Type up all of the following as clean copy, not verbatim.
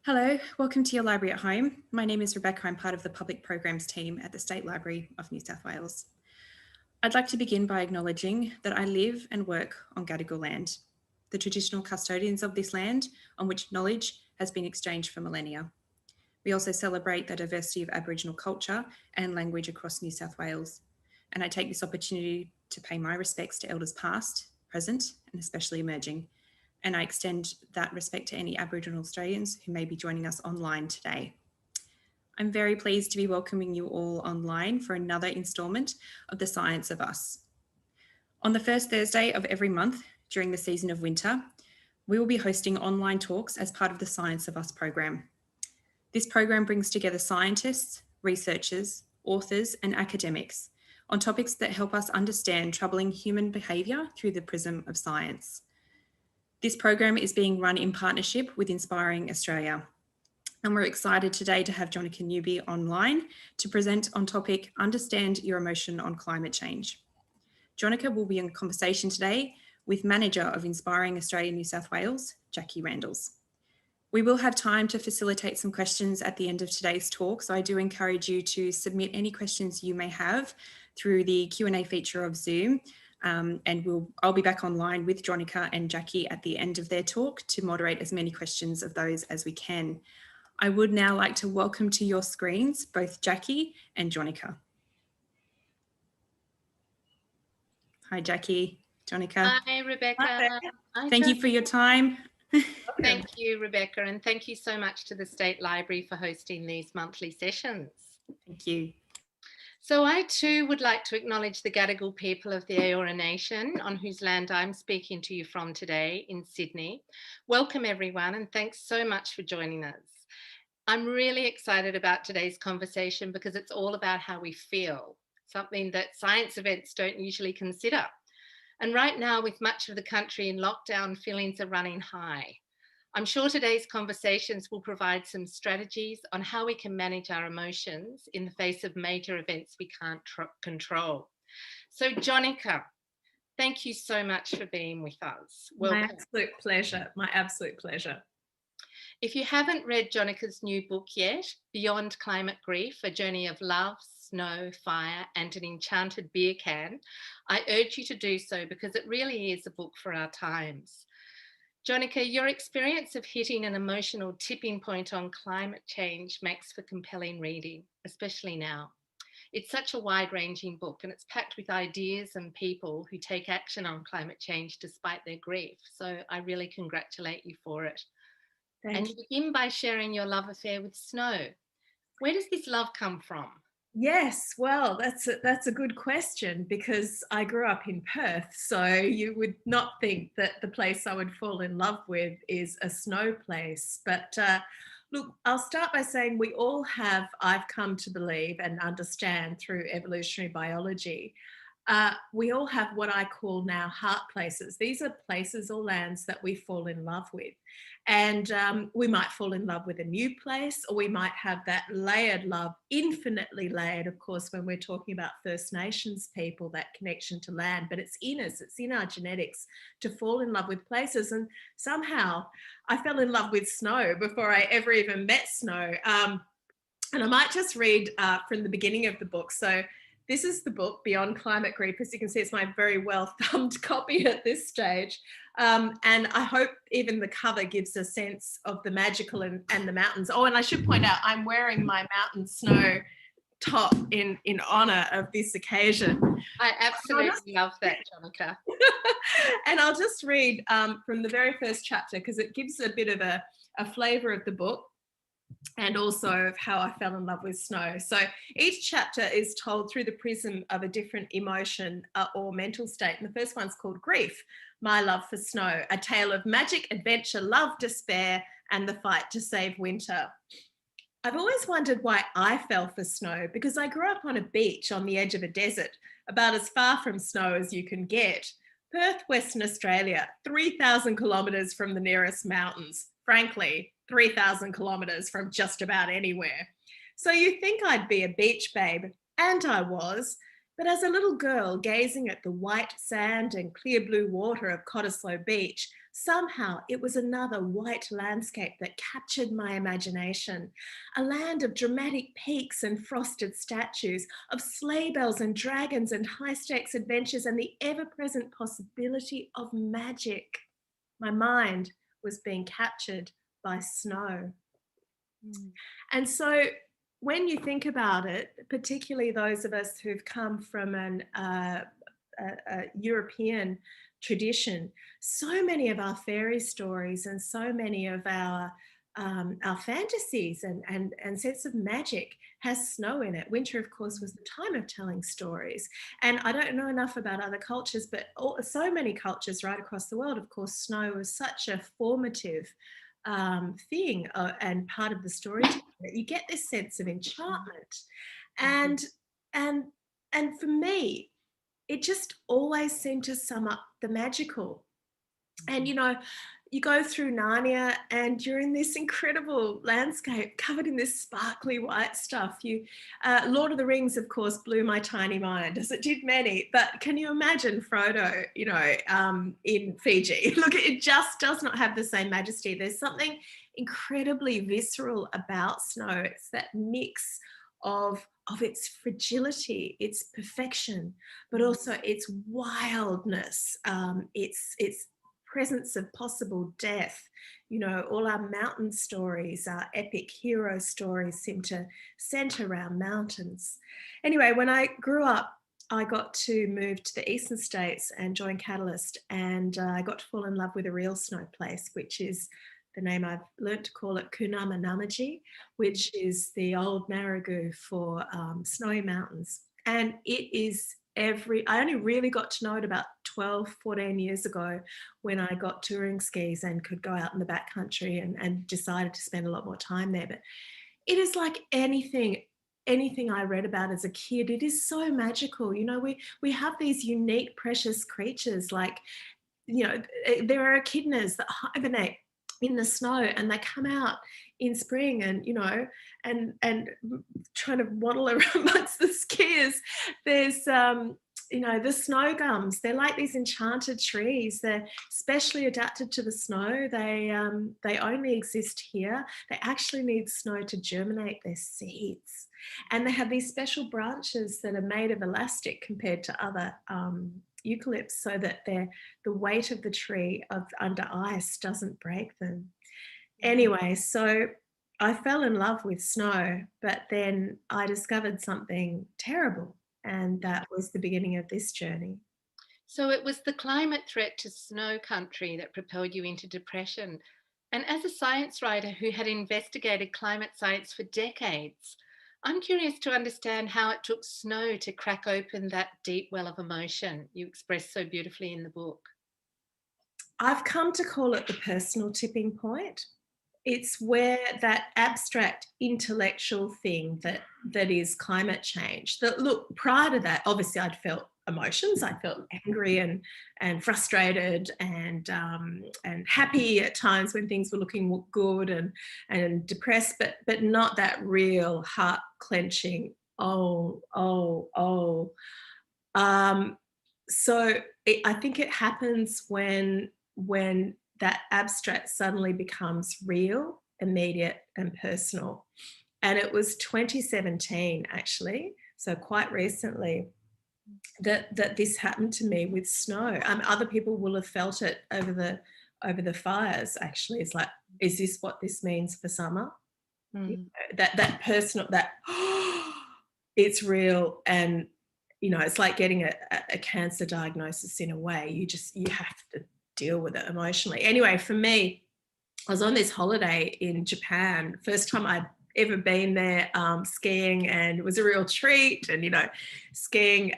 Hello, welcome to your library at home. My name is Rebecca. I'm part of the public programs team at the State Library of New South Wales. I'd like to begin by acknowledging that I live and work on Gadigal land, the traditional custodians of this land on which knowledge has been exchanged for millennia. We also celebrate the diversity of Aboriginal culture and language across New South Wales. And I take this opportunity to pay my respects to elders past, present, and especially emerging. And I extend that respect to any Aboriginal Australians who may be joining us online today. I'm very pleased to be welcoming you all online for another instalment of The Science of Us. On the first Thursday of every month during the season of winter, we will be hosting online talks as part of the Science of Us program. This program brings together scientists, researchers, authors, and academics on topics that help us understand troubling human behaviour through the prism of science. This program is being run in partnership with Inspiring Australia. And we're excited today to have Jonica Newby online to present on topic, Understand Your Emotion on Climate Change. Jonica will be in conversation today with Manager of Inspiring Australia New South Wales, Jackie Randles. We will have time to facilitate some questions at the end of today's talk, so I do encourage you to submit any questions you may have through the Q&A feature of Zoom. I'll be back online with Jonica and Jackie at the end of their talk to moderate as many questions of those as we can. I would now like to welcome to your screens both Jackie and Jonica. Hi, Jackie, Jonica. Hi, Rebecca. Thank you for your time. Thank you, Rebecca, and thank you so much to the State Library for hosting these monthly sessions. Thank you. So I too would like to acknowledge the Gadigal people of the Eora Nation, on whose land I'm speaking to you from today in Sydney. Welcome everyone, and thanks so much for joining us. I'm really excited about today's conversation because it's all about how we feel, something that science events don't usually consider. And right now, with much of the country in lockdown, feelings are running high. I'm sure today's conversations will provide some strategies on how we can manage our emotions in the face of major events we can't control. So Jonica, thank you so much for being with us. Welcome. My absolute pleasure, my absolute pleasure. If you haven't read Jonica's new book yet, Beyond Climate Grief, A Journey of Love, Snow, Fire and an Enchanted Beer Can, I urge you to do so because it really is a book for our times. Jonica, your experience of hitting an emotional tipping point on climate change makes for compelling reading, especially now. It's such a wide-ranging book and it's packed with ideas and people who take action on climate change despite their grief. So I really congratulate you for it. And you begin by sharing your love affair with snow. Where does this love come from? Yes, well, that's a good question because I grew up in Perth, so you would not think that the place I would fall in love with is a snow place. But look, I'll start by saying we all have, I've come to believe and understand through evolutionary biology, we all have what I call now heart places. These are places or lands that we fall in love with. And we might fall in love with a new place, or we might have that layered love, infinitely layered, of course, when we're talking about First Nations people, that connection to land, but it's in us, it's in our genetics to fall in love with places. And somehow I fell in love with snow before I ever even met snow. And I might just read from the beginning of the book. So this is the book, Beyond Climate Grief. As you can see, it's my very well thumbed copy at this stage. And I hope even the cover gives a sense of the magical and the mountains. Oh, and I should point out, I'm wearing my mountain snow top in honour of this occasion. I absolutely love that, Jonica. And I'll just read from the very first chapter because it gives a bit of a flavour of the book and also of how I fell in love with snow. So each chapter is told through the prism of a different emotion or mental state. And the first one's called Grief, My Love for Snow, a tale of magic, adventure, love, despair, and the fight to save winter. I've always wondered why I fell for snow because I grew up on a beach on the edge of a desert, about as far from snow as you can get. Perth, Western Australia, 3,000 kilometres from the nearest mountains. Frankly, 3,000 kilometres from just about anywhere. So you think I'd be a beach babe, and I was. But as a little girl gazing at the white sand and clear blue water of Cottesloe Beach, somehow it was another white landscape that captured my imagination. A land of dramatic peaks and frosted statues, of sleigh bells and dragons and high-stakes adventures and the ever-present possibility of magic. My mind was being captured by snow. And so when you think about it, particularly those of us who've come from a European tradition, so many of our fairy stories and so many of our fantasies and sense of magic has snow in it. Winter, of course, was the time of telling stories. And I don't know enough about other cultures, but so many cultures right across the world, of course, snow was such a formative thing and part of the storytelling that you get this sense of enchantment. And for me, it just always seemed to sum up the magical. And, you know, you go through Narnia and you're in this incredible landscape covered in this sparkly white stuff. Lord of the Rings, of course, blew my tiny mind, as it did many. But can you imagine Frodo, you know, in Fiji? Look, it just does not have the same majesty. There's something incredibly visceral about snow. It's that mix of its fragility, its perfection, but also its wildness, its presence of possible death. You know, all our mountain stories, our epic hero stories seem to center around mountains. Anyway, when I grew up, I got to move to the eastern states and join Catalyst, and I got to fall in love with a real snow place, which is the name I've learnt to call it Kunama Namaji, which is the old Marigoo for snowy mountains. And it is I only really got to know it about 12, 14 years ago when I got touring skis and could go out in the backcountry and decided to spend a lot more time there. But it is like anything I read about as a kid. It is so magical. You know, we have these unique, precious creatures like, you know, there are echidnas that hibernate in the snow and they come out in spring and, you know, and trying to waddle around amongst the skiers. There's, you know, the snow gums. They're like these enchanted trees. They're specially adapted to the snow. They only exist here. They actually need snow to germinate their seeds. And they have these special branches that are made of elastic compared to other eucalypts, so that the weight of the tree under ice doesn't break them. Anyway, so I fell in love with snow, but then I discovered something terrible, and that was the beginning of this journey. So it was the climate threat to snow country that propelled you into depression. And as a science writer who had investigated climate science for decades, I'm curious to understand how it took snow to crack open that deep well of emotion you express so beautifully in the book. I've come to call it the personal tipping point. It's where that abstract intellectual thing that is climate change, that look, prior to that, obviously I'd felt emotions. I felt angry and frustrated and happy at times when things were looking good and depressed, but not that real heart clenching, oh. So I think it happens when that abstract suddenly becomes real, immediate and personal. And it was 2017 actually, so quite recently, that this happened to me with snow. Other people will have felt it over the fires actually. It's like, is this what this means for summer? You know, that personal, that it's real. And you know, it's like getting a cancer diagnosis in a way. You have to deal with it emotionally. Anyway, for me, I was on this holiday in Japan, first time I'd ever been there, skiing, and it was a real treat. And, you know, skiing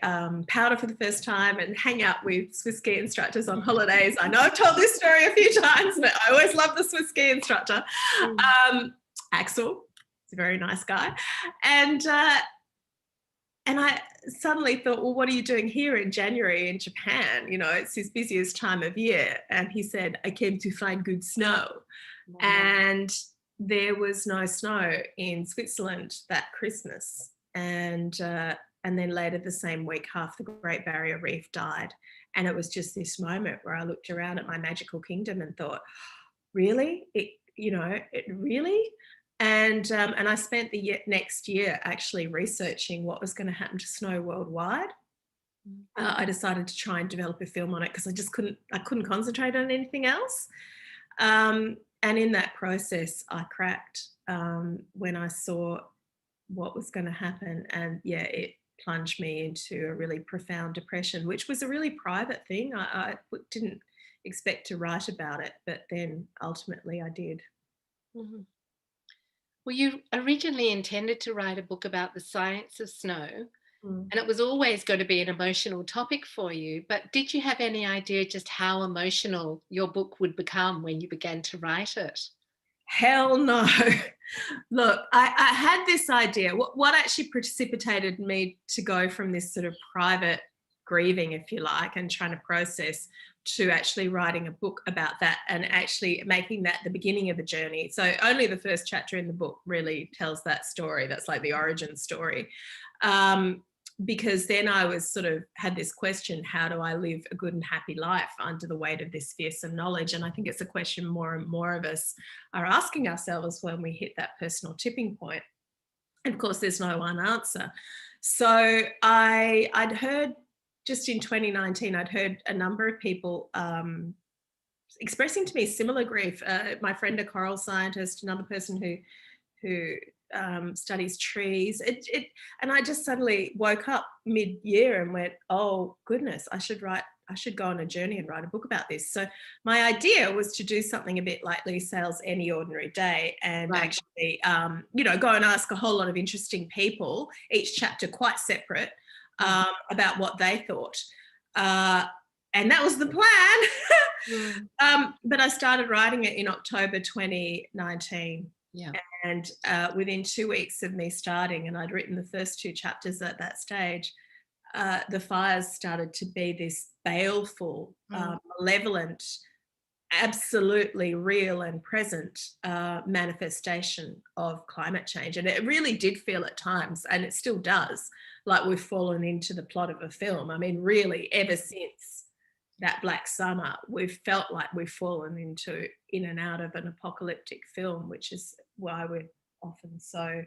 powder for the first time and hang out with Swiss ski instructors on holidays. I know I've told this story a few times, but I always love the Swiss ski instructor. Axel, he's a very nice guy. And I suddenly thought, well, what are you doing here in January in Japan? You know, it's his busiest time of year. And he said, I came to find good snow. Wow. And there was no snow in Switzerland that Christmas. And And then later the same week, half the Great Barrier Reef died. And it was just this moment where I looked around at my magical kingdom and thought, really? Really? And I spent the next year actually researching what was going to happen to snow worldwide. I decided to try and develop a film on it because I couldn't concentrate on anything else. And in that process, I cracked when I saw what was going to happen. And yeah, it plunged me into a really profound depression, which was a really private thing. I didn't expect to write about it, but then ultimately I did. Mhm. Well, you originally intended to write a book about the science of snow, Mm. and it was always going to be an emotional topic for you. But did you have any idea just how emotional your book would become when you began to write it? Hell no. Look, I had this idea. What actually precipitated me to go from this sort of private grieving, if you like, and trying to process to actually writing a book about that and actually making that the beginning of the journey. So only the first chapter in the book really tells that story. That's like the origin story. Because then I was sort of had this question, how do I live a good and happy life under the weight of this fearsome knowledge? And I think it's a question more and more of us are asking ourselves when we hit that personal tipping point. And of course, there's no one answer. So I'd heard just in 2019, I'd heard a number of people expressing to me similar grief. My friend, a coral scientist, another person who studies trees. And I just suddenly woke up mid-year and went, oh goodness, I should go on a journey and write a book about this. So my idea was to do something a bit like Lee Sales' Any Ordinary Day and Right. actually, go and ask a whole lot of interesting people, each chapter quite separate, about what they thought. And that was the plan. But I started writing it in October 2019. Yeah. And within 2 weeks of me starting, and I'd written the first 2 chapters at that stage, the fires started to be this baleful, malevolent, absolutely real and present manifestation of climate change. And it really did feel at times, and it still does, like we've fallen into the plot of a film. I mean, really, ever since that Black Summer, we've felt like we've fallen in and out of an apocalyptic film, which is why we're often so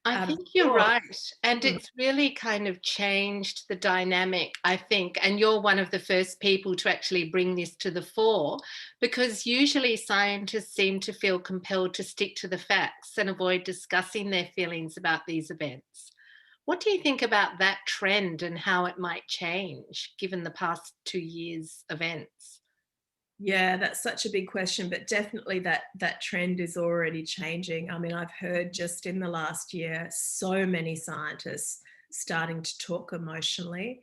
I out of think you're sorts. right. And it's really kind of changed the dynamic, I think. And you're one of the first people to actually bring this to the fore, because usually scientists seem to feel compelled to stick to the facts and avoid discussing their feelings about these events. What do you think about that trend and how it might change given the past 2 years' events? Yeah, that's such a big question, but definitely that trend is already changing. I mean, I've heard just in the last year so many scientists starting to talk emotionally.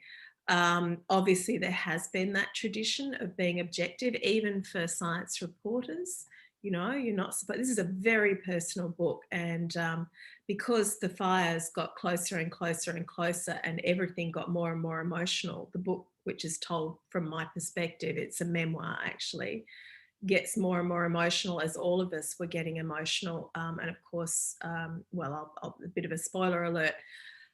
Obviously, there has been that tradition of being objective, even for science reporters. You're not supposed. This is a very personal book, and because the fires got closer and closer and closer, and everything got more and more emotional, the book, which is told from my perspective, it's a memoir actually, gets more and more emotional as all of us were getting emotional. And of course, a bit of a spoiler alert,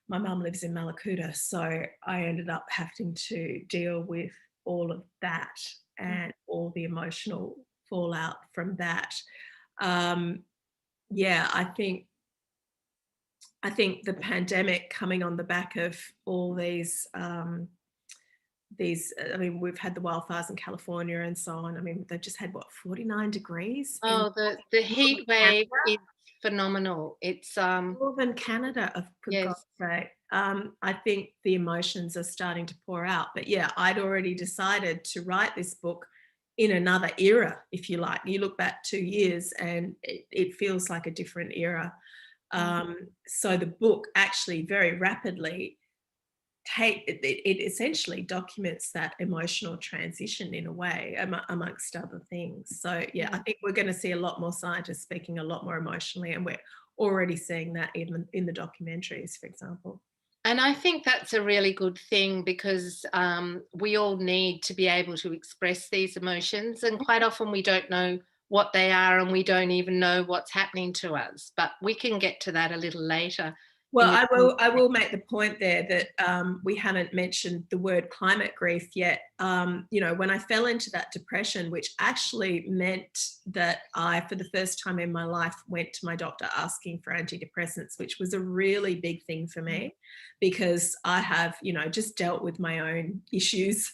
my mum lives in Malakuta, so I ended up having to deal with all of that and all the emotional fallout from that. Yeah, I think the pandemic coming on the back of all these, I mean, we've had the wildfires in California and so on. I mean, they've just had 49 degrees in Oh, the heat wave is phenomenal. It's northern Canada, for God's yes. sake. I think the emotions are starting to pour out. But yeah, I'd already decided to write this book in another era, if you like. You look back 2 years and it feels like a different era. So the book actually very rapidly it essentially documents that emotional transition in a way, amongst other things. So yeah, I think we're going to see a lot more scientists speaking a lot more emotionally, and we're already seeing that even in the documentaries, for example. And I think that's a really good thing because we all need to be able to express these emotions. And quite often we don't know what they are and we don't even know what's happening to us. But we can get to that a little later. Well, I will make the point there that we haven't mentioned the word climate grief yet. When I fell into that depression, which actually meant that I, for the first time in my life, went to my doctor asking for antidepressants, which was a really big thing for me because I have, just dealt with my own issues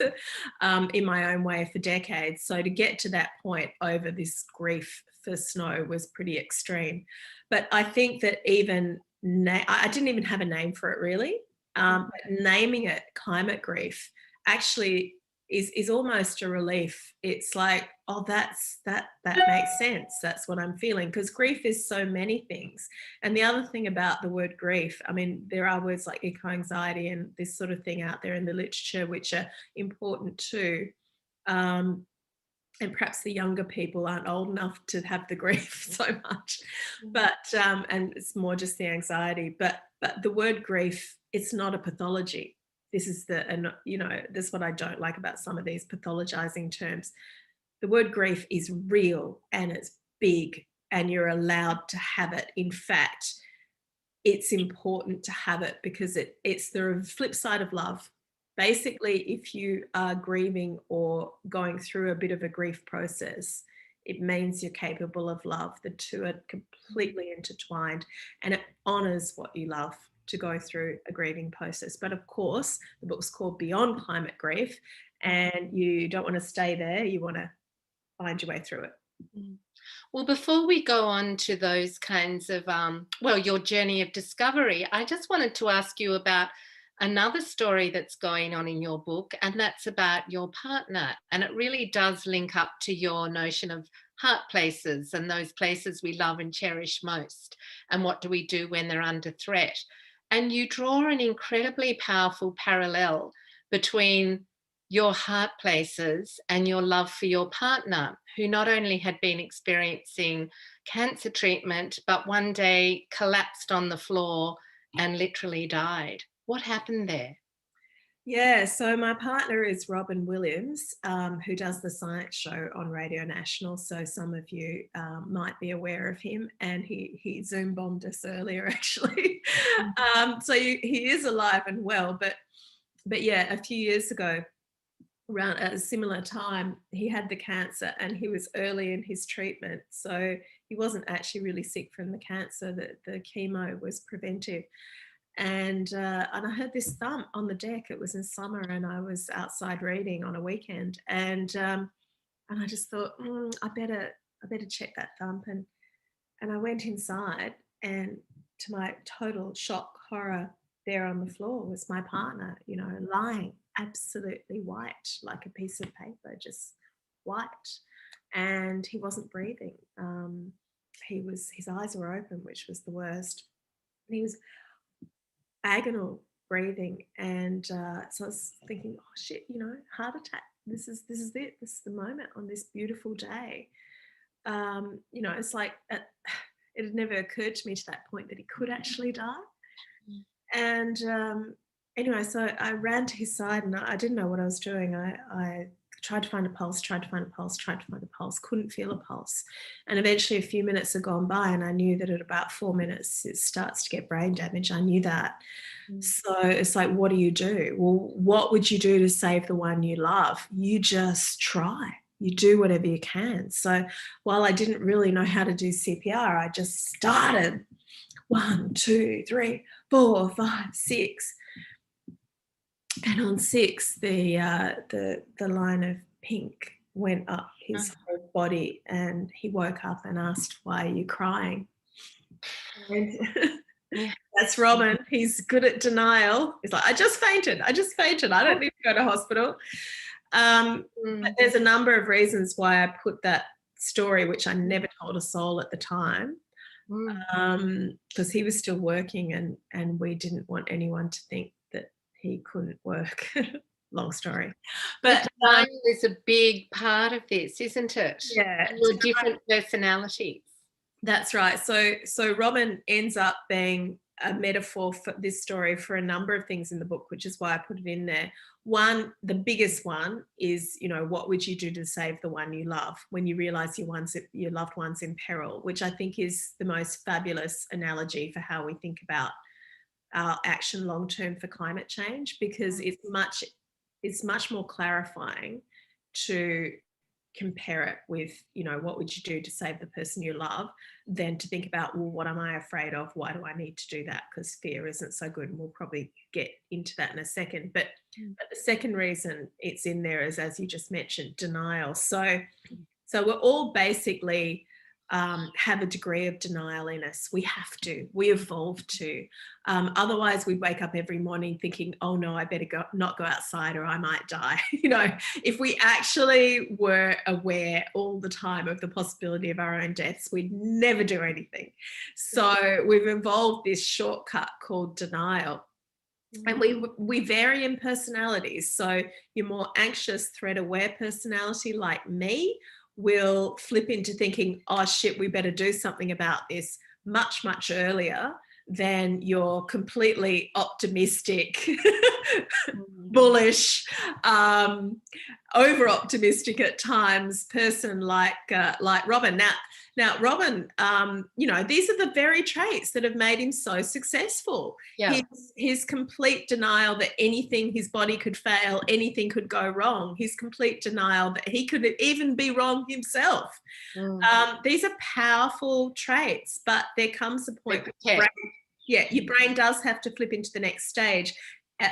in my own way for decades. So to get to that point over this grief for Snow was pretty extreme. But I think that even I didn't even have a name for it really. But naming it climate grief actually is almost a relief. It's like, oh, that makes sense. That's what I'm feeling, because grief is so many things. And the other thing about the word grief, I mean, there are words like eco-anxiety and this sort of thing out there in the literature, which are important too. And perhaps the younger people aren't old enough to have the grief so much, but and it's more just the anxiety. But the word grief, it's not a pathology. This is this is what I don't like about some of these pathologizing terms. The word grief is real and it's big, and you're allowed to have it. In fact, it's important to have it because it's the flip side of love. Basically, if you are grieving or going through a bit of a grief process, it means you're capable of love. The two are completely intertwined, and it honors what you love to go through a grieving process. But of course, the book's called Beyond Climate Grief, and you don't want to stay there. You want to find your way through it. Well, before we go on to those kinds of, your journey of discovery, I just wanted to ask you about another story that's going on in your book, and that's about your partner. And it really does link up to your notion of heart places and those places we love and cherish most. And what do we do when they're under threat? And you draw an incredibly powerful parallel between your heart places and your love for your partner, who not only had been experiencing cancer treatment, but one day collapsed on the floor and literally died. What happened there? Yeah, so my partner is Robin Williams, who does the science show on Radio National. So some of you might be aware of him, and he Zoom bombed us earlier, actually. So he is alive and well, but yeah, a few years ago, around at a similar time, he had the cancer, and he was early in his treatment. So he wasn't actually really sick from the cancer. The chemo was preventive. And I heard this thump on the deck. It was in summer, and I was outside reading on a weekend, and I just thought, I better check that thump, and I went inside, and to my total shock, horror, there on the floor was my partner, lying absolutely white, like a piece of paper, just white, and he wasn't breathing. His eyes were open, which was the worst. And he was agonal breathing, and so I was thinking, oh shit, heart attack. This is it. This is the moment on this beautiful day. It's like it had never occurred to me to that point that he could actually die. And anyway, so I ran to his side, and I didn't know what I was doing. I tried to find a pulse, couldn't feel a pulse. And eventually a few minutes had gone by, and I knew that at about 4 minutes it starts to get brain damage. I knew that. So it's like, what do you do? Well, what would you do to save the one you love? You just try. You do whatever you can. So while I didn't really know how to do CPR, I just started 1, 2, 3, 4, 5, 6. And on 6, the line of pink went up his whole body, and he woke up and asked, "Why are you crying?" And that's Robin. He's good at denial. He's like, I just fainted. I don't need to go to hospital. But there's a number of reasons why I put that story, which I never told a soul at the time, because he was still working, and we didn't want anyone to think that he couldn't work. Long story. But denial is a big part of this, isn't it? Yeah. And your different personalities. That's right. So Robin ends up being a metaphor for this story for a number of things in the book, which is why I put it in there. One, the biggest one is, what would you do to save the one you love when you realise your loved one's in peril, which I think is the most fabulous analogy for how we think about our action long term for climate change, because it's much more clarifying to compare it with, you know, what would you do to save the person you love, than to think about, well, what am I afraid of? Why do I need to do that? Because fear isn't so good. And we'll probably get into that in a second. But the second reason it's in there is, as you just mentioned, denial. So we're all basically have a degree of denial in us. We have to. We evolved to. Otherwise, we'd wake up every morning thinking, "Oh no, I better not go outside, or I might die." You know, if we actually were aware all the time of the possibility of our own deaths, we'd never do anything. So we've evolved this shortcut called denial. And we vary in personalities. So your more anxious, threat-aware personality, like me, will flip into thinking, oh shit, we better do something about this much, much earlier than your completely optimistic, bullish, over-optimistic at times person like Robin. Now, Robin, you know, these are the very traits that have made him so successful. Yeah. His complete denial that anything, his body could fail, anything could go wrong. His complete denial that he could even be wrong himself. These are powerful traits, but there comes a point where your brain does have to flip into the next stage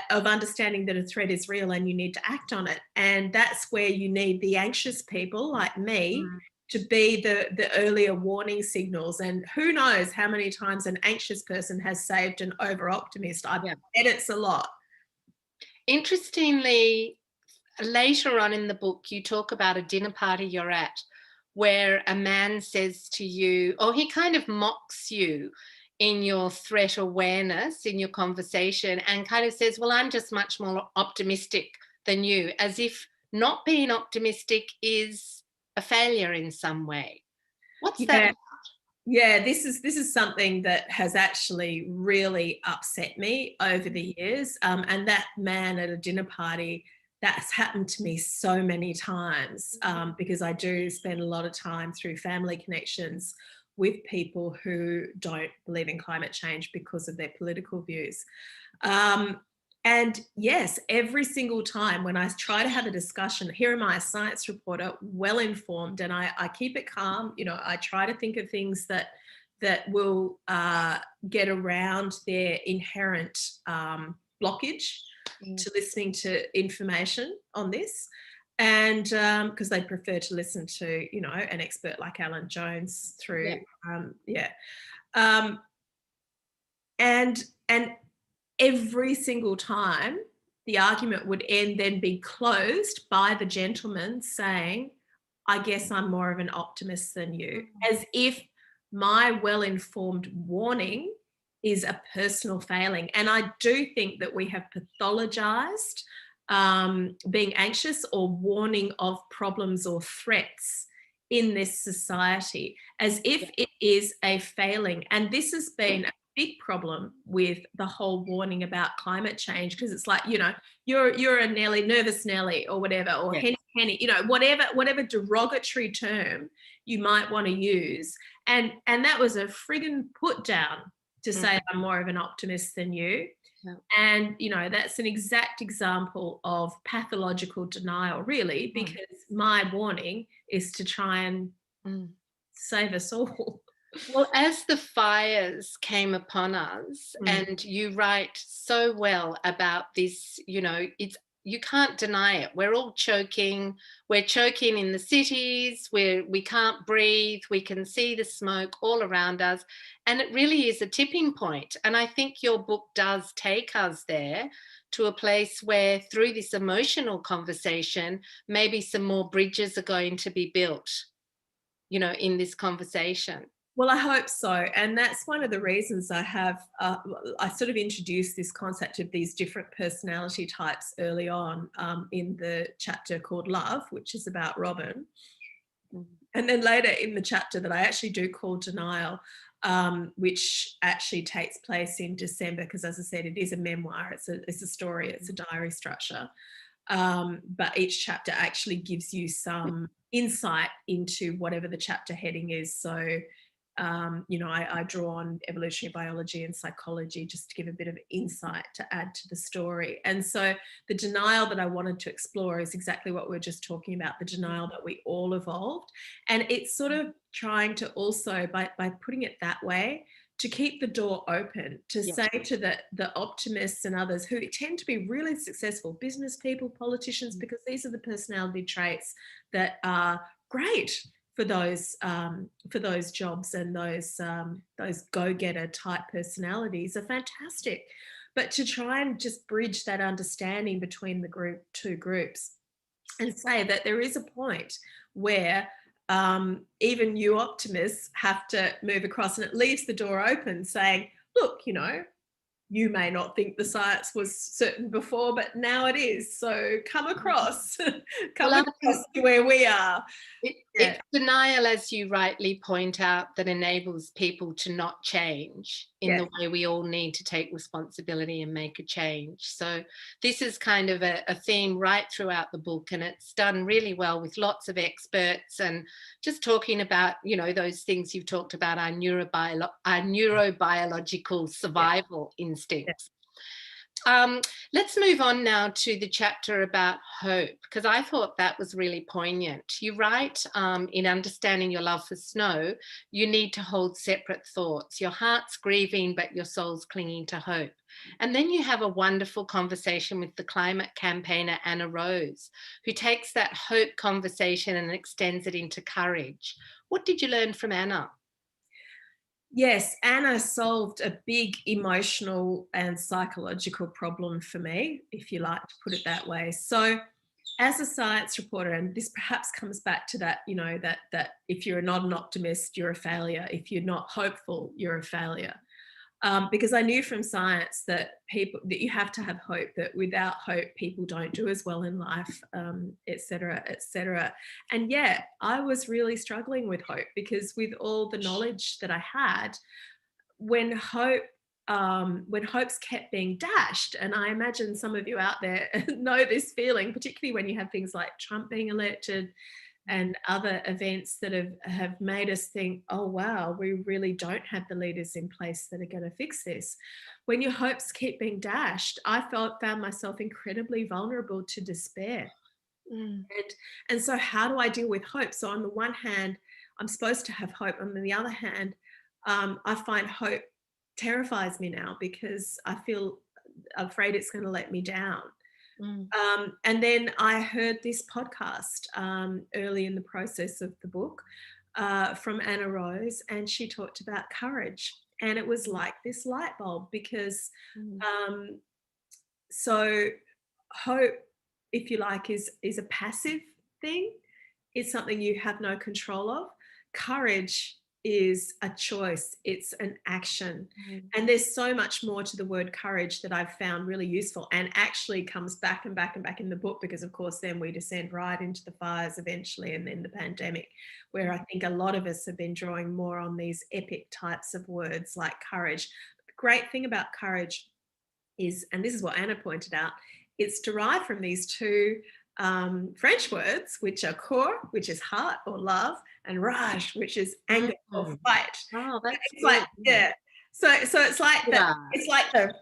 of understanding that a threat is real and you need to act on it. And that's where you need the anxious people like me to be the earlier warning signals. And who knows how many times an anxious person has saved an over-optimist. I bet it's a lot. Interestingly, later on in the book, you talk about a dinner party you're at where a man says to you, or he kind of mocks you in your threat awareness, in your conversation, and kind of says, well, I'm just much more optimistic than you, as if not being optimistic is a failure in some way. What's that about? Yeah, this is something that has actually really upset me over the years. And that man at a dinner party, that's happened to me so many times, because I do spend a lot of time through family connections with people who don't believe in climate change because of their political views. And yes, every single time when I try to have a discussion, here am I, a science reporter, well informed, and I keep it calm. You know, I try to think of things that will get around their inherent blockage to listening to information on this. And because they prefer to listen to, you know, an expert like Alan Jones through, and every single time the argument would then be closed by the gentleman saying, I guess I'm more of an optimist than you, as if my well-informed warning is a personal failing. And I do think that we have pathologized being anxious or warning of problems or threats in this society as if it is a failing. And this has been a big problem with the whole warning about climate change, because it's like, you know, you're a Nelly, nervous Nelly, or whatever, or henny, you know, whatever derogatory term you might want to use. And that was a friggin' put down to say I'm more of an optimist than you. Yeah. And, you know, that's an exact example of pathological denial, really, because my warning is to try and save us all. Well, as the fires came upon us, and you write so well about this, you know, you can't deny it. We're all choking. We're choking in the cities where we can't breathe. We can see the smoke all around us. And it really is a tipping point. And I think your book does take us there, to a place where through this emotional conversation, maybe some more bridges are going to be built, you know, in this conversation. Well, I hope so. And that's one of the reasons I have, I sort of introduced this concept of these different personality types early on in the chapter called Love, which is about Robin. And then later in the chapter that I actually do call Denial, which actually takes place in December, because as I said, it is a memoir, it's a story, it's a diary structure. But each chapter actually gives you some insight into whatever the chapter heading is. So I draw on evolutionary biology and psychology just to give a bit of insight to add to the story. And so the denial that I wanted to explore is exactly what we're just talking about, the denial that we all evolved. And it's sort of trying to also, by putting it that way, to keep the door open, to say to the optimists and others who tend to be really successful business people, politicians, because these are the personality traits that are great for those jobs, and those go-getter type personalities are fantastic. But to try and just bridge that understanding between the two groups and say that there is a point where even you optimists have to move across, and it leaves the door open saying, look, you may not think the science was certain before, but now it is. So come across, across to where we are. It's denial, as you rightly point out, that enables people to not change in the way we all need to take responsibility and make a change. So this is kind of a theme right throughout the book, and it's done really well with lots of experts and just talking about, those things you've talked about, our neurobiological survival instincts. Let's move on now to the chapter about hope, because I thought that was really poignant. You write, in understanding your love for snow, you need to hold separate thoughts. Your heart's grieving, but your soul's clinging to hope. And then you have a wonderful conversation with the climate campaigner, Anna Rose, who takes that hope conversation and extends it into courage. What did you learn from Anna? Yes, Anna solved a big emotional and psychological problem for me, if you like to put it that way. So as a science reporter, and this perhaps comes back to that, that if you're not an optimist, you're a failure. If you're not hopeful, you're a failure. Because I knew from science that you have to have hope, that without hope, people don't do as well in life, et cetera, et cetera. And yeah, I was really struggling with hope, because with all the knowledge that I had, when hope's kept being dashed, and I imagine some of you out there know this feeling, particularly when you have things like Trump being elected and other events that have made us think, oh, wow, we really don't have the leaders in place that are going to fix this. When your hopes keep being dashed, I found myself incredibly vulnerable to despair. And so how do I deal with hope? So on the one hand, I'm supposed to have hope. On the other hand, I find hope terrifies me now, because I feel afraid it's going to let me down. And then I heard this podcast early in the process of the book from Anna Rose, and she talked about courage. And it was like this light bulb, because so hope, if you like, is a passive thing. It's something you have no control of. Courage is a choice, it's an action. And there's so much more to the word courage that I've found really useful, and actually comes back and back and back in the book, because of course then we descend right into the fires eventually, and then the pandemic, where I think a lot of us have been drawing more on these epic types of words like courage. The great thing about courage is, and this is what Anna pointed out, it's derived from these two French words, which are coeur, which is heart or love, and rage, which is anger or fight. Oh, that's it's like, yeah. So it's like that. It's like the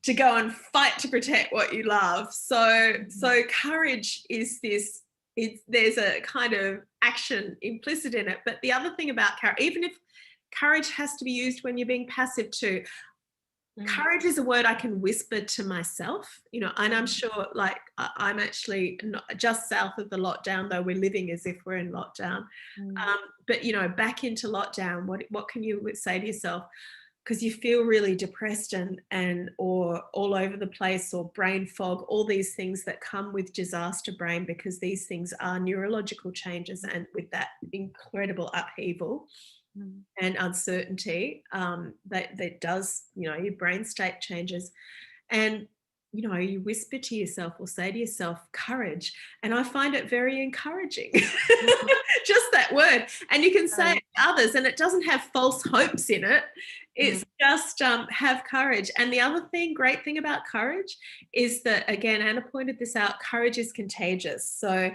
to go and fight to protect what you love. So courage is this. There's a kind of action implicit in it. But the other thing about courage, even if courage has to be used when you're being passive too. Courage is a word I can whisper to myself, and I'm sure, like, I'm actually not just south of the lockdown, though we're living as if we're in lockdown. But, back into lockdown, what can you say to yourself? Because you feel really depressed or all over the place, or brain fog, all these things that come with disaster brain, because these things are neurological changes, and with that incredible upheaval and uncertainty that does, your brain state changes. And, you whisper to yourself or say to yourself, courage. And I find it very encouraging, just that word. And you can say it to others, and it doesn't have false hopes in it. It's just have courage. And the other great thing about courage is that, again, Anna pointed this out, courage is contagious. So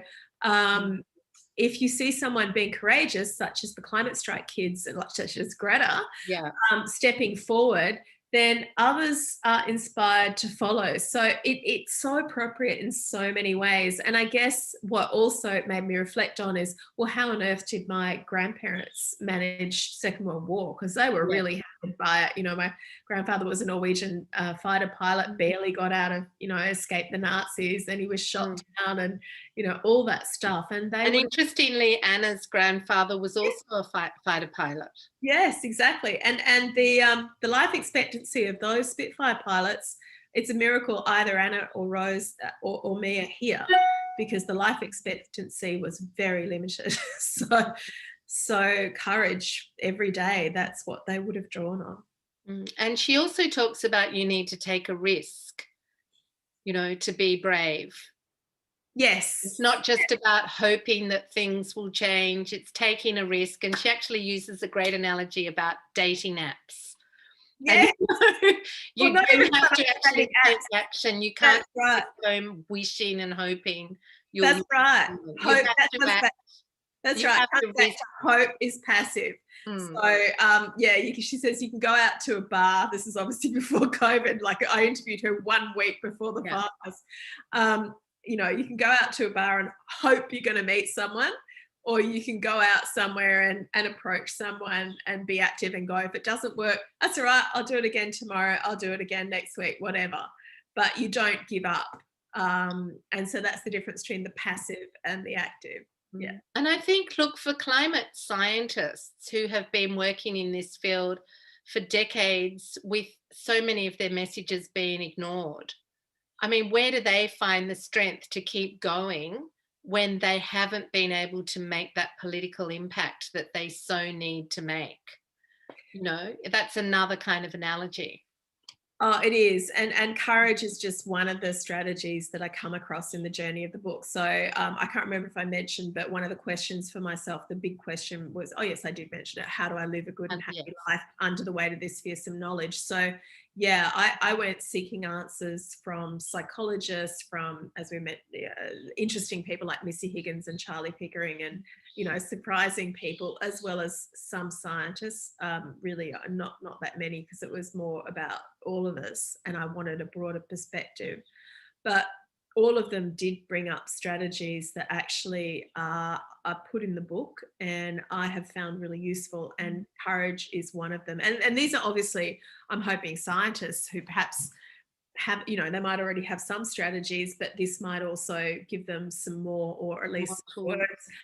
if you see someone being courageous, such as the Climate Strike kids, and such as Greta, Yeah. stepping forward, then others are inspired to follow. So it's so appropriate in so many ways. And I guess what also made me reflect on is, well, how on earth did my grandparents manage Second World War? Because they were really hampered by it. You know, my grandfather was a Norwegian fighter pilot, barely got out of, you know, escaped the Nazis, then he was shot down, and, you know, all that stuff. And Interestingly, Anna's grandfather was also a fighter pilot. Yes, exactly. And the life expectancy of those Spitfire pilots, it's a miracle either Anna or Rose or me are here, because the life expectancy was very limited. So courage every day, that's what they would have drawn on. And she also talks about you need to take a risk, you know, to be brave. Yes. It's not just about hoping that things will change, it's taking a risk. And she actually uses a great analogy about dating apps. Yeah. You don't have to actually take action. You can't sit home wishing and hoping. That's right. Hope, that's right. Hope is passive. So she says you can go out to a bar. This is obviously before COVID. Like, I interviewed her 1 week before the fires. You know, you can go out to a bar and hope you're going to meet someone, or you can go out somewhere and approach someone and be active and go. If it doesn't work, that's all right. I'll do it again tomorrow. I'll do it again next week, whatever. But you don't give up. And so that's the difference between the passive and the active. Yeah. And I think, look, for climate scientists who have been working in this field for decades with so many of their messages being ignored, I mean, where do they find the strength to keep going when they haven't been able to make that political impact that they so need to make? You know, that's another kind of analogy. Oh, it is. And courage is just one of the strategies that I come across in the journey of the book. So I can't remember if I mentioned, but one of the questions for myself, the big question was, oh yes, I did mention it. How do I live a good and happy life under the weight of this fearsome knowledge? So yeah, I went seeking answers from psychologists, from, as we met, interesting people like Missy Higgins and Charlie Pickering, and, you know, surprising people, as well as some scientists, really not that many, because it was more about all of us and I wanted a broader perspective. But all of them did bring up strategies that actually are put in the book and I have found really useful, and courage is one of them. And these are obviously, I'm hoping, scientists who perhaps have, you know, they might already have some strategies, but this might also give them some more, or at least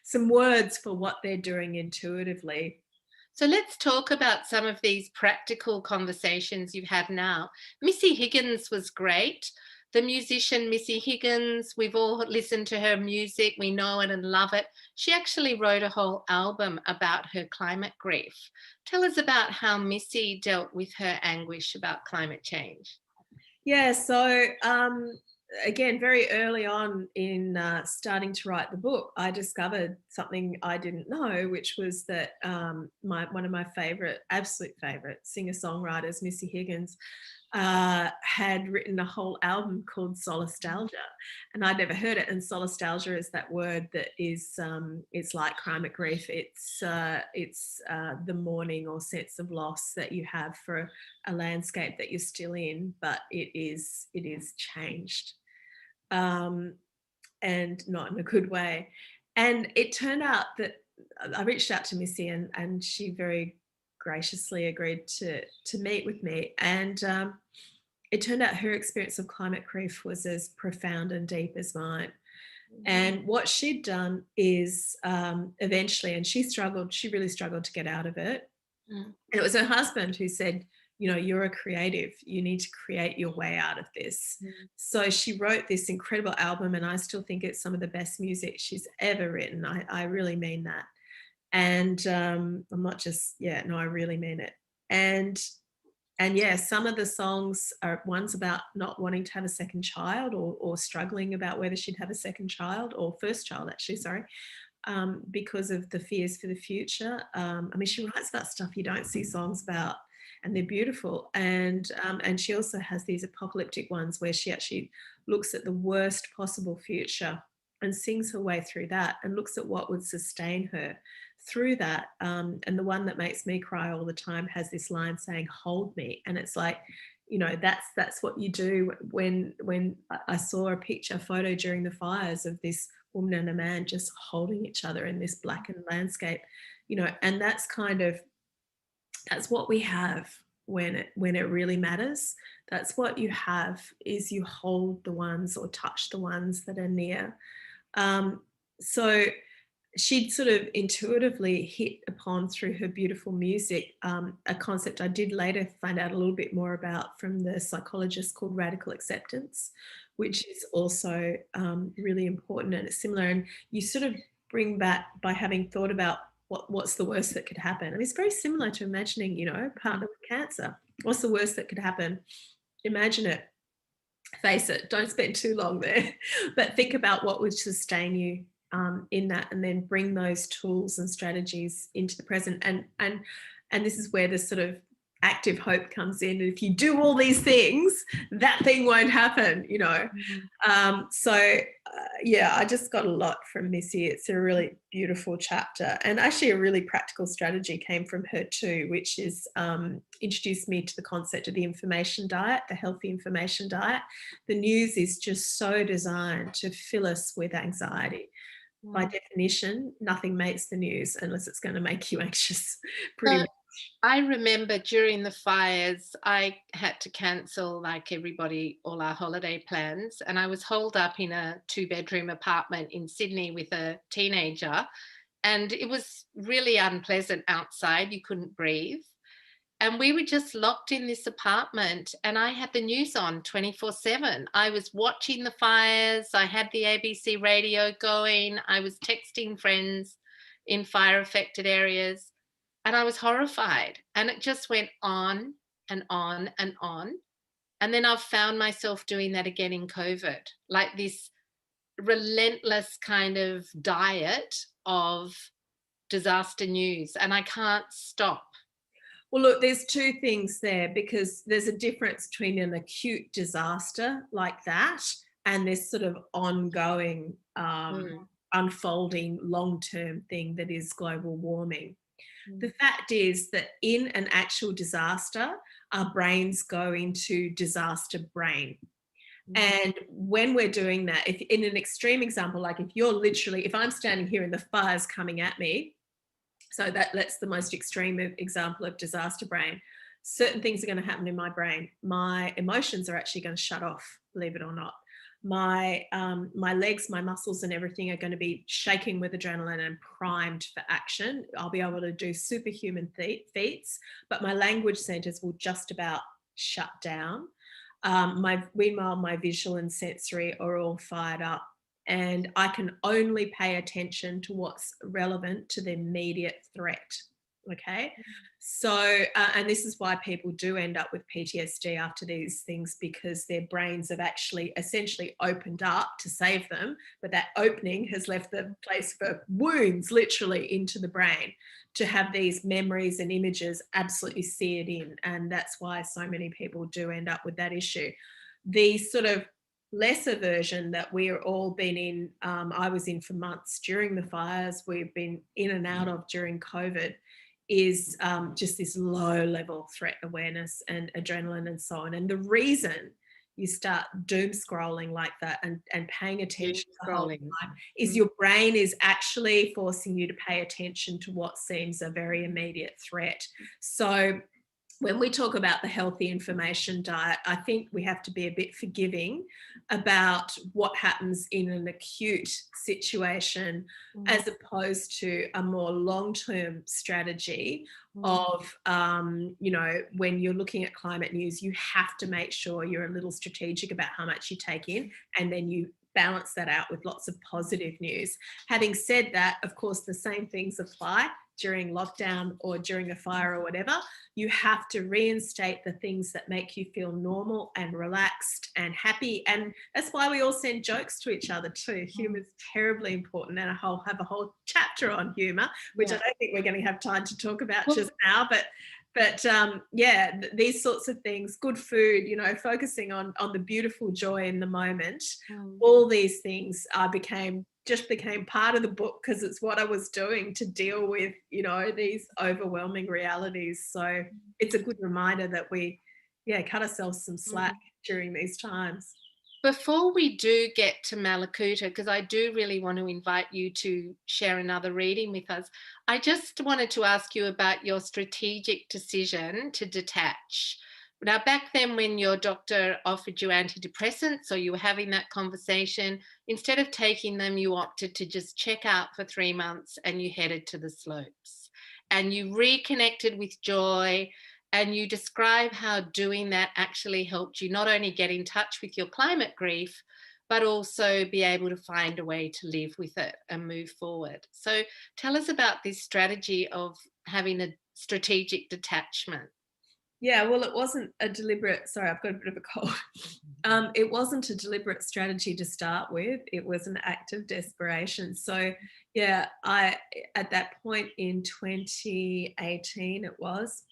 some words for what they're doing intuitively. So let's talk about some of these practical conversations you've had now. Missy Higgins was great. The musician Missy Higgins, we've all listened to her music, we know it and love it. She actually wrote a whole album about her climate grief. Tell us about how Missy dealt with her anguish about climate change. Yeah, so again, very early on in starting to write the book, I discovered something I didn't know, which was that one of my absolute favorite singer-songwriters, Missy Higgins, had written a whole album called Solastalgia, and I'd never heard it. And solastalgia is that word that is, it's like climate grief. It's the mourning or sense of loss that you have for a landscape that you're still in, but it is changed, and not in a good way. And it turned out that I reached out to Missy, and she very graciously agreed to meet with me. And it turned out her experience of climate grief was as profound and deep as mine. And what she'd done is eventually, and she really struggled to get out of it. And it was her husband who said, you know, you're a creative, you need to create your way out of this. So she wrote this incredible album, and I still think it's some of the best music she's ever written. I really mean that. And I'm not just, I really mean it. And yeah, some of the songs are ones about not wanting to have a second child, or struggling about whether she'd have a second child, or first child actually, sorry, because of the fears for the future. I mean, she writes about stuff you don't see songs about, and they're beautiful. And she also has these apocalyptic ones where she actually looks at the worst possible future and sings her way through that and looks at what would sustain her through that. And the one that makes me cry all the time has this line saying, "Hold me." And it's like, you know, that's what you do. When I saw a photo during the fires of this woman and a man just holding each other in this blackened landscape, you know, and that's what we have when it really matters. That's what you have, is you hold the ones or touch the ones that are near. So she'd sort of intuitively hit upon, through her beautiful music, a concept I did later find out a little bit more about from the psychologist, called radical acceptance, which is also really important, and it's similar. And you sort of bring back, by having thought about what's the worst that could happen. I mean, it's very similar to imagining, you know, a partner with cancer. What's the worst that could happen? Imagine it. Face it. Don't spend too long there, but think about what would sustain you in that, and then bring those tools and strategies into the present. And this is where the sort of active hope comes in. And if you do all these things, that thing won't happen, you know. Yeah, I just got a lot from Missy. It's a really beautiful chapter, and actually a really practical strategy came from her too, which is introduced me to the concept of the information diet, the healthy information diet. The news is just so designed to fill us with anxiety. By definition, nothing makes the news unless it's going to make you anxious, pretty much. I remember during the fires, I had to cancel, like everybody, all our holiday plans. And I was holed up in a 2-bedroom apartment in Sydney with a teenager. And it was really unpleasant outside. You couldn't breathe. And we were just locked in this apartment, and I had the news on 24/7. I was watching the fires. I had the ABC radio going. I was texting friends in fire affected areas, and I was horrified. And it just went on and on and on. And then I've found myself doing that again in COVID, like this relentless kind of diet of disaster news, and I can't stop. Well, look, there's two things there, because there's a difference between an acute disaster like that and this sort of ongoing, unfolding long-term thing that is global warming. The fact is that in an actual disaster, our brains go into disaster brain. And when we're doing that, if in an extreme example, like if I'm standing here and the fire's coming at me, so that's the most extreme example of disaster brain, certain things are going to happen in my brain. My emotions are actually going to shut off, believe it or not. My legs, my muscles and everything are going to be shaking with adrenaline and primed for action. I'll be able to do superhuman feats, but my language centers will just about shut down. Meanwhile, my visual and sensory are all fired up, and I can only pay attention to what's relevant to the immediate threat. Okay. So, and this is why people do end up with PTSD after these things, because their brains have actually essentially opened up to save them, but that opening has left the place for wounds literally into the brain to have these memories and images absolutely seared in. And that's why so many people do end up with that issue. The sort of lesser version that we're all been in, I was in for months during the fires, we've been in and out of during COVID, is just this low level threat awareness and adrenaline and so on. And the reason you start doom scrolling like that and paying attention the whole time is your brain is actually forcing you to pay attention to what seems a very immediate threat. So when we talk about the healthy information diet, I think we have to be a bit forgiving about what happens in an acute situation, as opposed to a more long-term strategy of, you know, when you're looking at climate news, you have to make sure you're a little strategic about how much you take in, and then you balance that out with lots of positive news. Having said that, of course, the same things apply during lockdown or during a fire or whatever. You have to reinstate the things that make you feel normal and relaxed and happy. And that's why we all send jokes to each other too. Humor is terribly important, and have a whole chapter on humor, which I don't think we're going to have time to talk about just now. But But yeah, these sorts of things, good food, you know, focusing on the beautiful joy in the moment, all these things became part of the book because it's what I was doing to deal with, you know, these overwhelming realities. So it's a good reminder that we, yeah, cut ourselves some slack during these times. Before we do get to Malakuta, because I do really want to invite you to share another reading with us, I just wanted to ask you about your strategic decision to detach. Now, back then when your doctor offered you antidepressants, so you were having that conversation, instead of taking them, you opted to just check out for 3 months and you headed to the slopes. And you reconnected with joy, and you describe how doing that actually helped you not only get in touch with your climate grief, but also be able to find a way to live with it and move forward. So tell us about this strategy of having a strategic detachment. Yeah, well, it wasn't a deliberate, sorry, I've got a bit of a cold. It wasn't a deliberate strategy to start with. It was an act of desperation. So yeah, at that point in 2018, it was,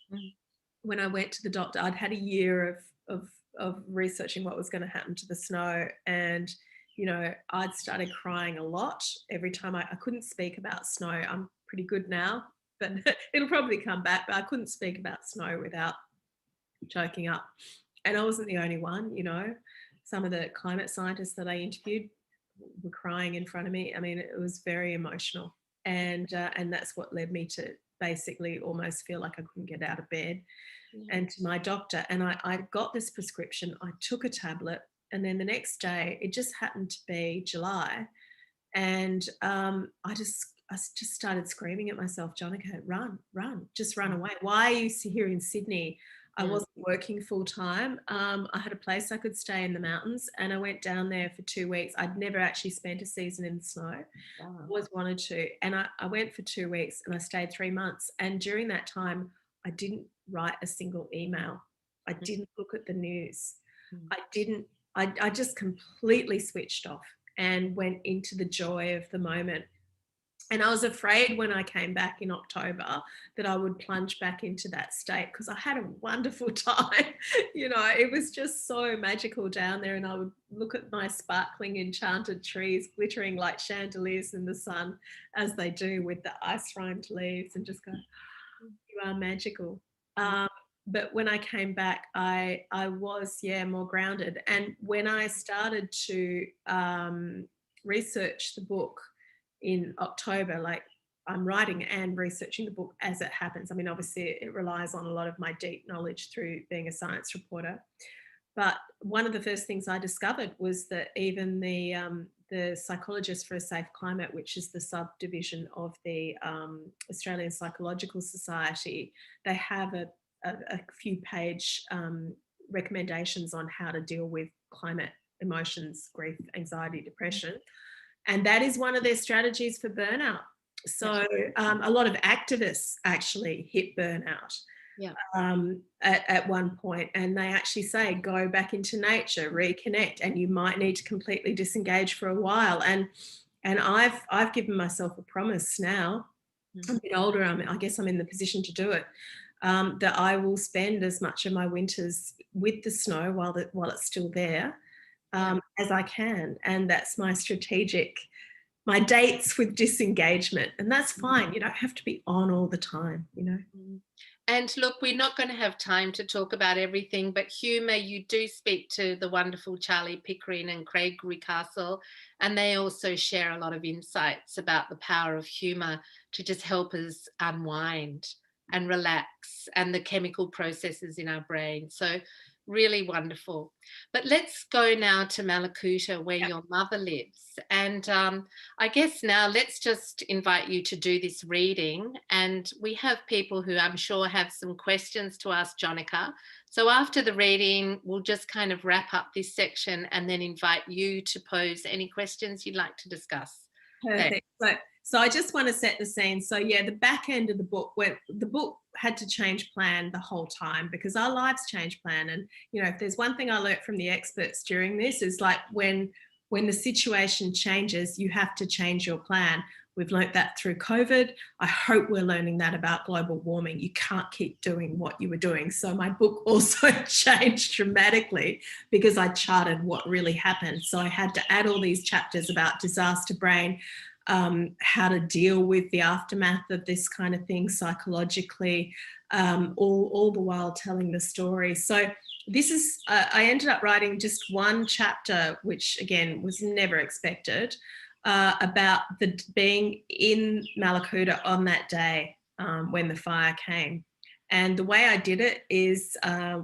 when I went to the doctor, I'd had a year of researching what was going to happen to the snow, and you know, I'd started crying a lot every time I couldn't speak about snow. I'm pretty good now, but it'll probably come back. But I couldn't speak about snow without choking up, and I wasn't the only one. You know, some of the climate scientists that I interviewed were crying in front of me. I mean, it was very emotional, and that's what led me to basically almost feel like I couldn't get out of bed. And to my doctor, and I got this prescription. I took a tablet, and then the next day, it just happened to be July, and I just started screaming at myself, Jonica, run, just run away. Why are you here in Sydney? I wasn't working full time. I had a place I could stay in the mountains, and I went down there for 2 weeks. I'd never actually spent a season in the snow. Always wanted to. And I went for 2 weeks, and I stayed 3 months. And during that time, I didn't write a single email. I didn't look at the news. I just completely switched off and went into the joy of the moment. And I was afraid when I came back in October that I would plunge back into that state, because I had a wonderful time. You know, it was just so magical down there. And I would look at my sparkling enchanted trees glittering like chandeliers in the sun, as they do with the ice-rimed leaves, and just go, you are magical. But when I came back, I was, more grounded. And when I started to research the book in October, like, I'm writing and researching the book as it happens. I mean, obviously it relies on a lot of my deep knowledge through being a science reporter. But one of the first things I discovered was that even the Psychologists for a Safe Climate, which is the subdivision of the Australian Psychological Society, they have a few page recommendations on how to deal with climate emotions, grief, anxiety, depression. And that is one of their strategies for burnout. So a lot of activists actually hit burnout at one point, and they actually say, go back into nature, reconnect, and you might need to completely disengage for a while. And I've given myself a promise now. I'm a bit older. I guess I'm in the position to do it. That I will spend as much of my winters with the snow while it's still there as I can. And that's my dates with disengagement. And that's fine. You don't have to be on all the time, you know. And look, we're not going to have time to talk about everything, but humour, you do speak to the wonderful Charlie Pickering and Craig Ricastle, and they also share a lot of insights about the power of humour to just help us unwind and relax, and the chemical processes in our brain. So really wonderful. But let's go now to Malakuta, where your mother lives. And I guess now let's just invite you to do this reading. And we have people who I'm sure have some questions to ask Jonica. So after the reading, we'll just kind of wrap up this section and then invite you to pose any questions you'd like to discuss. Perfect. So I just want to set the scene. So the back end of the book, where the book had to change plan the whole time, because our lives change plan. And, you know, if there's one thing I learned from the experts during this, is like when the situation changes, you have to change your plan. We've learnt that through COVID. I hope we're learning that about global warming. You can't keep doing what you were doing. So my book also changed dramatically because I charted what really happened. So I had to add all these chapters about disaster brain, how to deal with the aftermath of this kind of thing psychologically, all the while telling the story. So this is, I ended up writing just one chapter, which again was never expected, about being in Mallacoota on that day when the fire came. And the way I did it is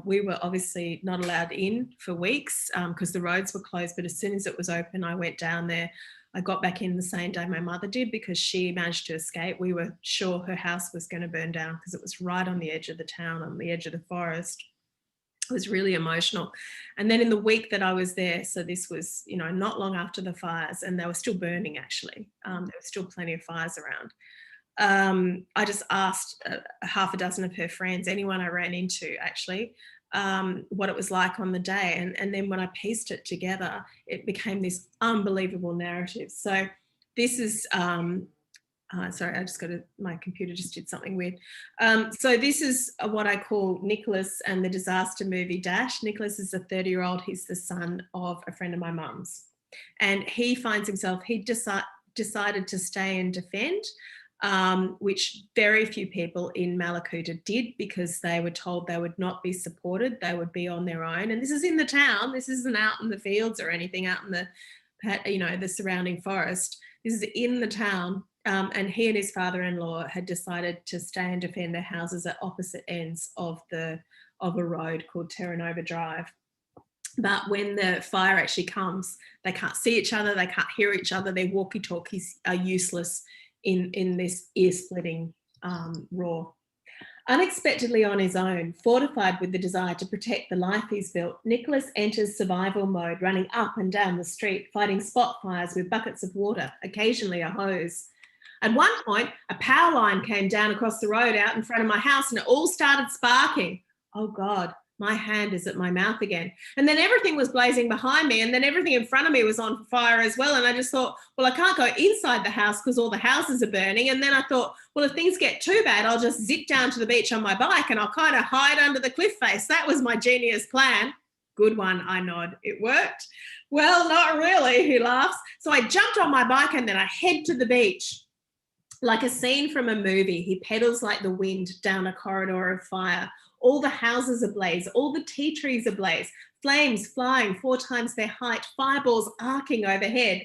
we were obviously not allowed in for weeks because the roads were closed. But as soon as it was open, I went down there. I got back in the same day my mother did because she managed to escape. We were sure her house was going to burn down because it was right on the edge of the town, on the edge of the forest. It was really emotional. And then in the week that I was there, so this was, you know, not long after the fires, and they were still burning actually. There were still plenty of fires around. I just asked half a dozen of her friends, anyone I ran into actually, what it was like on the day. And then when I pieced it together, it became this unbelievable narrative. So this is, sorry, I just got to, my computer just did something weird. So this is what I call Nicholas and the disaster movie Dash. Nicholas is a 30-year-old. He's the son of a friend of my mum's. And he finds himself, he decided to stay and defend, which very few people in Mallacoota did because they were told they would not be supported. They would be on their own. And this is in the town. This isn't out in the fields or anything out in the, you know, the surrounding forest. This is in the town. And he and his father-in-law had decided to stay and defend their houses at opposite ends of a road called Terra Nova Drive. But when the fire actually comes, they can't see each other, they can't hear each other, their walkie-talkies are useless in this ear-splitting roar. Unexpectedly on his own, fortified with the desire to protect the life he's built, Nicholas enters survival mode, running up and down the street, fighting spot fires with buckets of water, occasionally a hose. At one point, a power line came down across the road out in front of my house and it all started sparking. Oh God, my hand is at my mouth again. And then everything was blazing behind me and then everything in front of me was on fire as well. And I just thought, well, I can't go inside the house because all the houses are burning. And then I thought, well, if things get too bad, I'll just zip down to the beach on my bike and I'll kind of hide under the cliff face. That was my genius plan. Good one, I nod. It worked. Well, not really, he laughs. So I jumped on my bike and then I head to the beach. Like a scene from a movie, he pedals like the wind down a corridor of fire. All the houses ablaze, all the tea trees ablaze, flames flying 4 times their height, fireballs arcing overhead.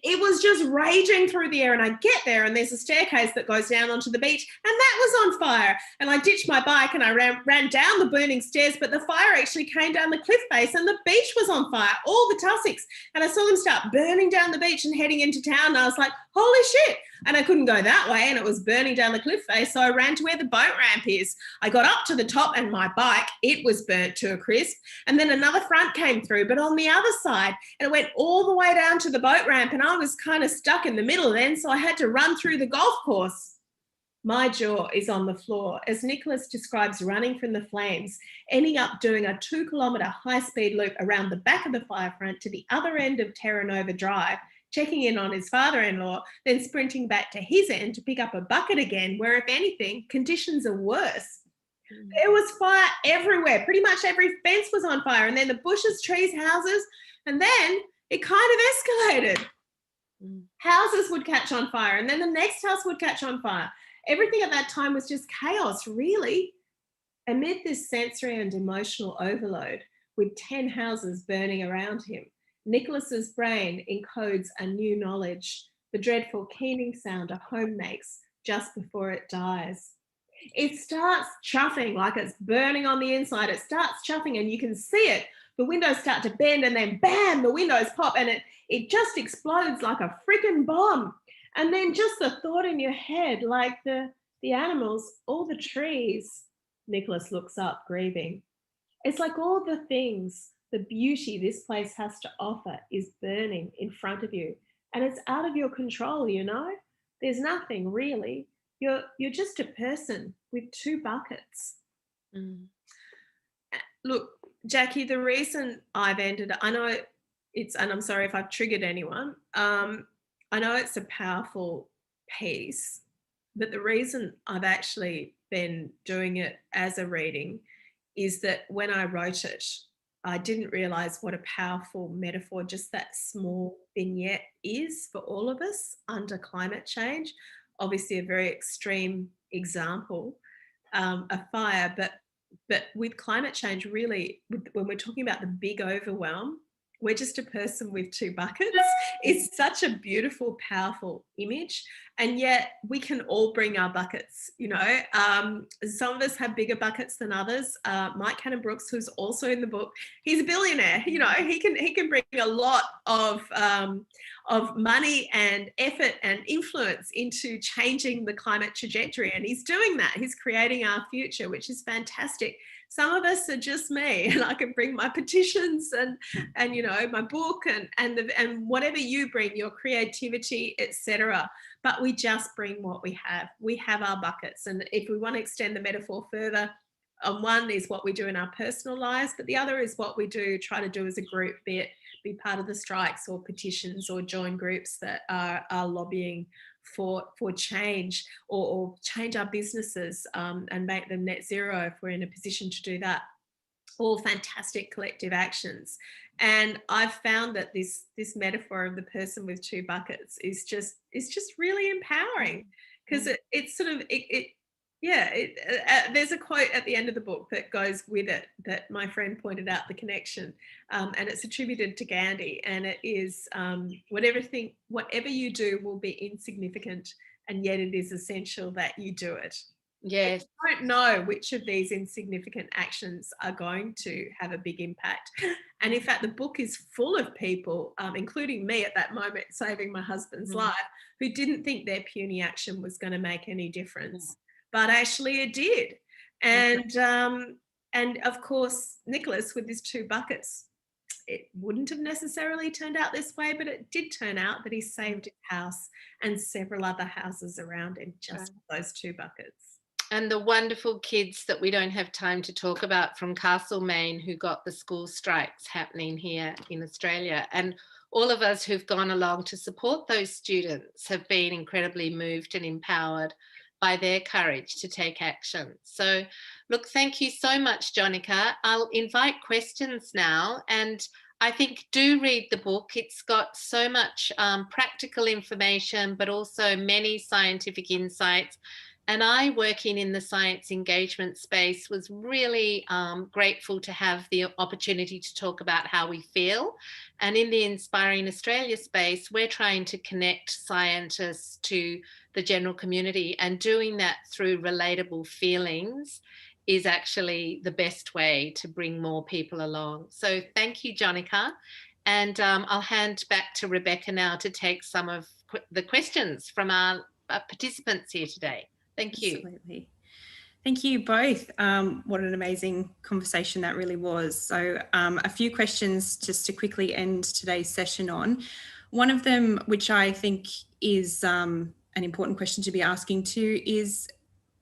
It was just raging through the air and I get there and there's a staircase that goes down onto the beach and that was on fire. And I ditched my bike and I ran down the burning stairs, but the fire actually came down the cliff face and the beach was on fire, all the tussocks. And I saw them start burning down the beach and heading into town. And I was like, holy shit. And I couldn't go that way and it was burning down the cliff face. So I ran to where the boat ramp is. I got up to the top and my bike, it was burnt to a crisp. And then another front came through, but on the other side, and it went all the way down to the boat ramp. And I was kind of stuck in the middle then. So I had to run through the golf course. My jaw is on the floor as Nicholas describes running from the flames, ending up doing a 2-kilometre high-speed loop around the back of the fire front to the other end of Terra Nova Drive, checking in on his father-in-law, then sprinting back to his end to pick up a bucket again, where, if anything, conditions are worse. There was fire everywhere. Pretty much every fence was on fire. And then the bushes, trees, houses. And then it kind of escalated. Houses would catch on fire. And then the next house would catch on fire. Everything at that time was just chaos, really. Amid this sensory and emotional overload, with 10 houses burning around him, Nicholas's brain encodes a new knowledge, the dreadful keening sound a home makes just before it dies. It starts chuffing like it's burning on the inside. It starts chuffing and you can see it. The windows start to bend and then bam, the windows pop and it just explodes like a freaking bomb. And then just the thought in your head, like the animals, all the trees. Nicholas looks up, grieving. It's like all the things, the beauty this place has to offer is burning in front of you. And it's out of your control, you know? There's nothing really. You're just a person with 2 buckets. Look, Jackie, the reason I've ended, I know it's, and I'm sorry if I've triggered anyone, I know it's a powerful piece, but the reason I've actually been doing it as a reading is that when I wrote it, I didn't realize what a powerful metaphor just that small vignette is for all of us under climate change. Obviously, a very extreme example, a fire, but with climate change, really, when we're talking about the big overwhelm, we're just a person with two buckets. It's such a beautiful, powerful image. And yet we can all bring our buckets, you know. Some of us have bigger buckets than others. Mike Cannon-Brookes, who's also in the book, he's a billionaire, you know, he can bring a lot of money and effort and influence into changing the climate trajectory. And he's doing that. He's creating our future, which is fantastic. Some of us are just me, and I can bring my petitions and you know, my book and whatever you bring, your creativity, etc. But we just bring what we have. We have our buckets, and if we want to extend the metaphor further, one is what we do in our personal lives, but the other is what we try to do as a group, be part of the strikes or petitions or join groups that are lobbying for change, or change our businesses and make them net zero if we're in a position to do that. All fantastic collective actions. And I've found that this metaphor of the person with two buckets is just really empowering, because it's sort of there's a quote at the end of the book that goes with it that my friend pointed out, the connection, and it's attributed to Gandhi, and it is whatever you do will be insignificant, and yet it is essential that you do it. Yes. I don't know which of these insignificant actions are going to have a big impact. And in fact, the book is full of people, including me at that moment, saving my husband's life, who didn't think their puny action was going to make any difference. But actually it did. And of course, Nicholas, with his two buckets, it wouldn't have necessarily turned out this way, but it did turn out that he saved his house and several other houses around him just with those two buckets. And the wonderful kids that we don't have time to talk about from Castlemaine, who got the school strikes happening here in Australia. And all of us who've gone along to support those students have been incredibly moved and empowered by their courage to take action. So look, thank you so much, Jonica. I'll invite questions now, and I think do read the book. It's got so much practical information, but also many scientific insights. And I, working in the science engagement space, was really grateful to have the opportunity to talk about how we feel. And in the Inspiring Australia space, we're trying to connect scientists to the general community, and doing that through relatable feelings is actually the best way to bring more people along. So thank you, Jonica. And I'll hand back to Rebecca now to take some of the questions from our participants here today. Thank you. Absolutely. Thank you both. What an amazing conversation that really was. So a few questions just to quickly end today's session on. One of them, which I think is an important question to be asking too, is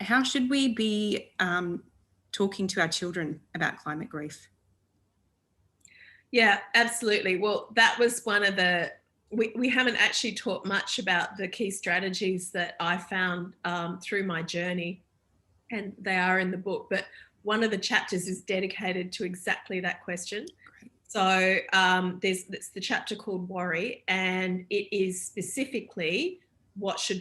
how should we be talking to our children about climate grief? Yeah, absolutely. Well, that was one of the, we haven't actually talked much about the key strategies that I found through my journey, and they are in the book, but one of the chapters is dedicated to exactly that question. Great. So there's the chapter called Worry, and it is specifically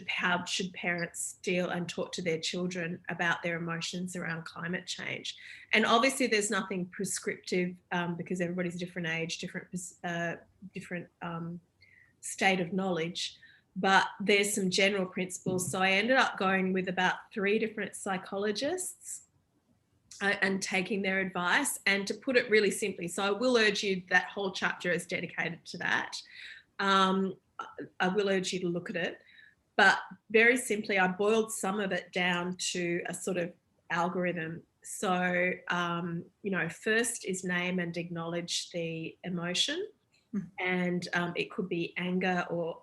how should parents deal and talk to their children about their emotions around climate change. And obviously there's nothing prescriptive because everybody's different age, different state of knowledge, but there's some general principles. So I ended up going with about 3 different psychologists and taking their advice. And to put it really simply, so I will urge you, that whole chapter is dedicated to that. I will urge you to look at it. But very simply, I boiled some of it down to a sort of algorithm. So, you know, first is name and acknowledge the emotion. And it could be anger or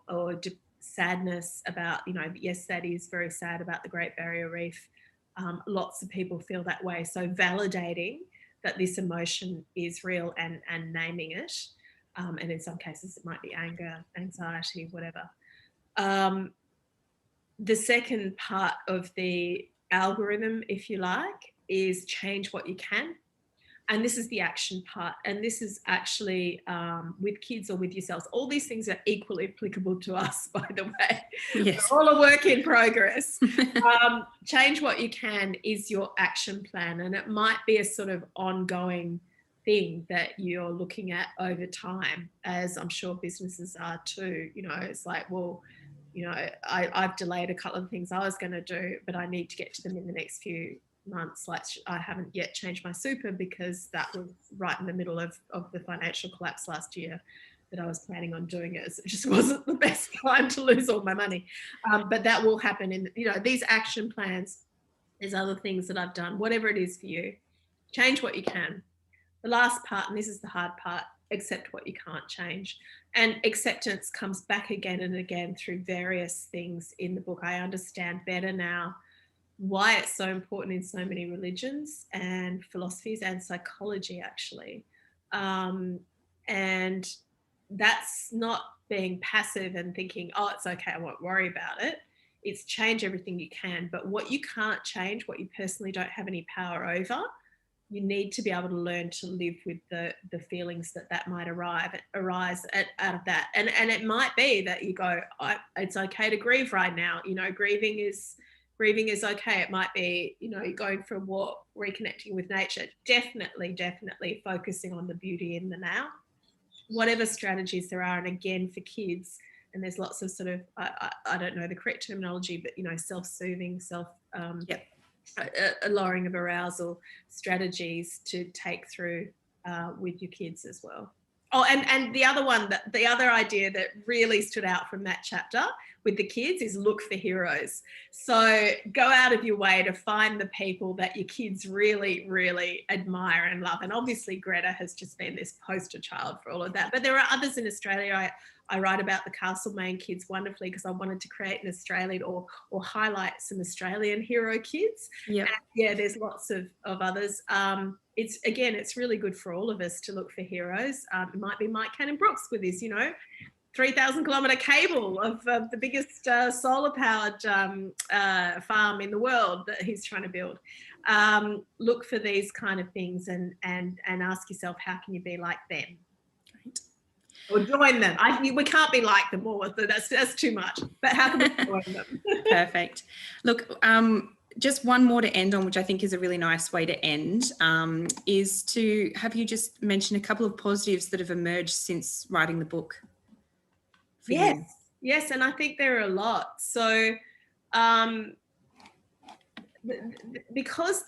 sadness about, you know, yes, that is very sad about the Great Barrier Reef. Lots of people feel that way. So validating that this emotion is real and naming it. And in some cases, it might be anger, anxiety, whatever. The second part of the algorithm, if you like, is change what you can. And this is the action part. And this is actually with kids or with yourselves. All these things are equally applicable to us, by the way. Yes. We're all a work in progress. Change what you can is your action plan. And it might be a sort of ongoing thing that you're looking at over time, as I'm sure businesses are too. You know, it's like, well, you know, I've delayed a couple of things I was going to do, but I need to get to them in the next few months. Like, I haven't yet changed my super because that was right in the middle of the financial collapse last year that I was planning on doing it. So it just wasn't the best time to lose all my money. But that will happen in, you know, these action plans. There's other things that I've done, whatever it is for you, change what you can. The last part, and this is the hard part, accept what you can't change. And acceptance comes back again and again through various things in the book. I understand better now why it's so important in so many religions and philosophies and psychology, actually. And that's not being passive and thinking, oh, it's okay, I won't worry about it. It's change everything you can. But what you can't change, what you personally don't have any power over, you need to be able to learn to live with the feelings that might arise out of that. And it might be that you go, it's okay to grieve right now. You know, grieving is okay. It might be, you know, you're going for a walk, reconnecting with nature, definitely focusing on the beauty in the now, whatever strategies there are. And again, for kids, and there's lots of sort of, I don't know the correct terminology, but, you know, self-soothing, a lowering of arousal strategies to take through with your kids as well. Oh, and the other idea that really stood out from that chapter with the kids is look for heroes. So go out of your way to find the people that your kids really, really admire and love. And obviously Greta has just been this poster child for all of that. But there are others in Australia. I write about the Castlemaine kids wonderfully because I wanted to create an Australian or highlight some Australian hero kids. Yeah. Yeah, there's lots of others. It's really good for all of us to look for heroes. It might be Mike Cannon-Brookes with his, you know, 3,000 kilometre cable of the biggest solar powered farm in the world that he's trying to build. Look for these kind of things and ask yourself, how can you be like them? Right. Or join them. We can't be like them all. That's too much. But how can we join them? Perfect. Look, just one more to end on, which I think is a really nice way to end, is to have you just mention a couple of positives that have emerged since writing the book. Yes, and I think there are a lot. So because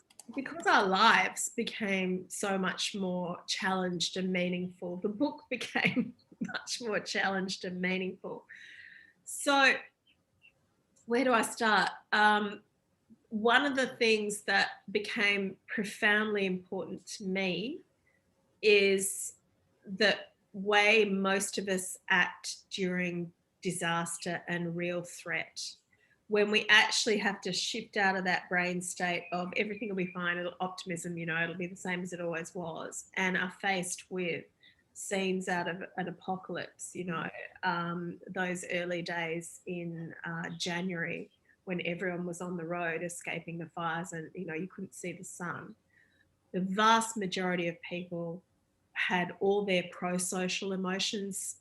our lives became so much more challenged and meaningful, the book became much more challenged and meaningful. So where do I start? One of the things that became profoundly important to me is the way most of us act during disaster and real threat. When we actually have to shift out of that brain state of everything will be fine, optimism, you know, it'll be the same as it always was, and are faced with scenes out of an apocalypse, you know, those early days in January when everyone was on the road escaping the fires and, you know, you couldn't see the sun. The vast majority of people had all their pro-social emotions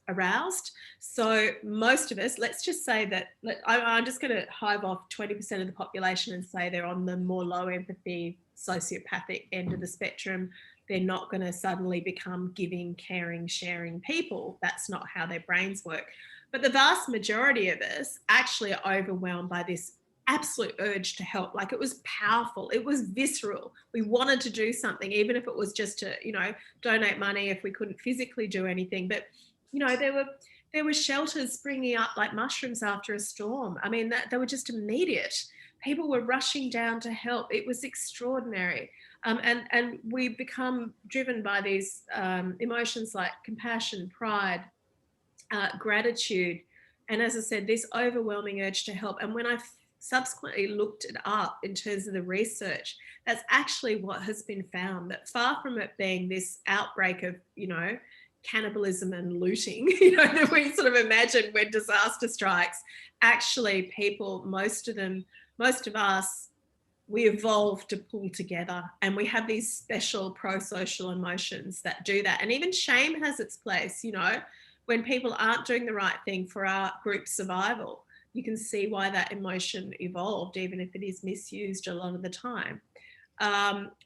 aroused. So most of us, let's just say that, I'm just going to hive off 20% of the population and say they're on the more low empathy, sociopathic end of the spectrum. They're not going to suddenly become giving, caring, sharing people. That's not how their brains work. But the vast majority of us actually are overwhelmed by this absolute urge to help. Like, it was powerful. It was visceral. We wanted to do something, even if it was just to, you know, donate money if we couldn't physically do anything. But, you know, there were shelters springing up like mushrooms after a storm. I mean, they were just immediate. People were rushing down to help. It was extraordinary. And we become driven by these emotions like compassion, pride, gratitude, and, as I said, this overwhelming urge to help. And when I subsequently looked it up in terms of the research, that's actually what has been found, that far from it being this outbreak of, you know, cannibalism and looting, you know, that we sort of imagine when disaster strikes. Actually, people, most of us, we evolved to pull together, and we have these special pro-social emotions that do that. And even shame has its place, you know, when people aren't doing the right thing for our group survival. You can see why that emotion evolved, even if it is misused a lot of the time.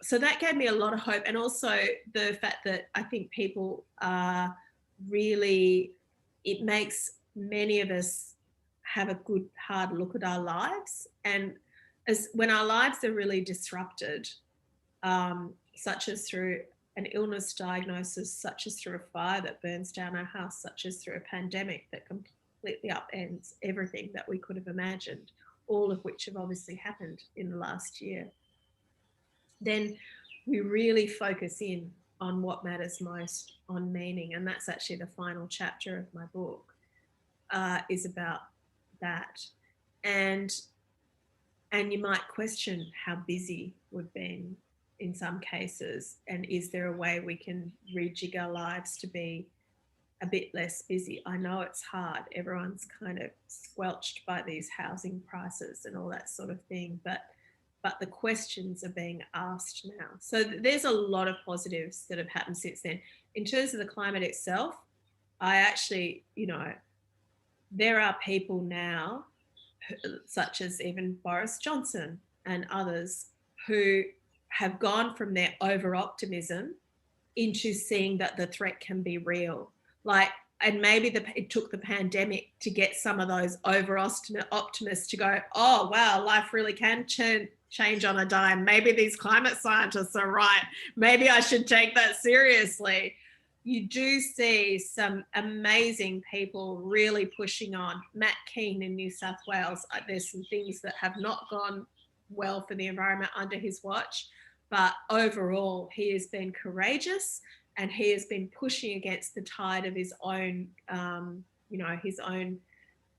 So that gave me a lot of hope. And also the fact that I think people are really, it makes many of us have a good hard look at our lives. And as when our lives are really disrupted, such as through an illness diagnosis, such as through a fire that burns down our house, such as through a pandemic that completely upends everything that we could have imagined, all of which have obviously happened in the last year, then we really focus in on what matters most, on meaning. And that's actually the final chapter of my book, is about that. And you might question how busy we've been in some cases, and is there a way we can rejig our lives to be a bit less busy? I know it's hard. Everyone's kind of squelched by these housing prices and all that sort of thing, but the questions are being asked now. So there's a lot of positives that have happened since then. In terms of the climate itself, I actually, you know, there are people now, such as even Boris Johnson and others, who have gone from their over-optimism into seeing that the threat can be real. Like, and maybe it took the pandemic to get some of those over-optimists to go, oh, wow, life really can change on a dime. Maybe these climate scientists are right. Maybe I should take that seriously. You do see some amazing people really pushing on. Matt Keane in New South Wales, there's some things that have not gone well for the environment under his watch, but overall he has been courageous, and he has been pushing against the tide of his own, you know, his own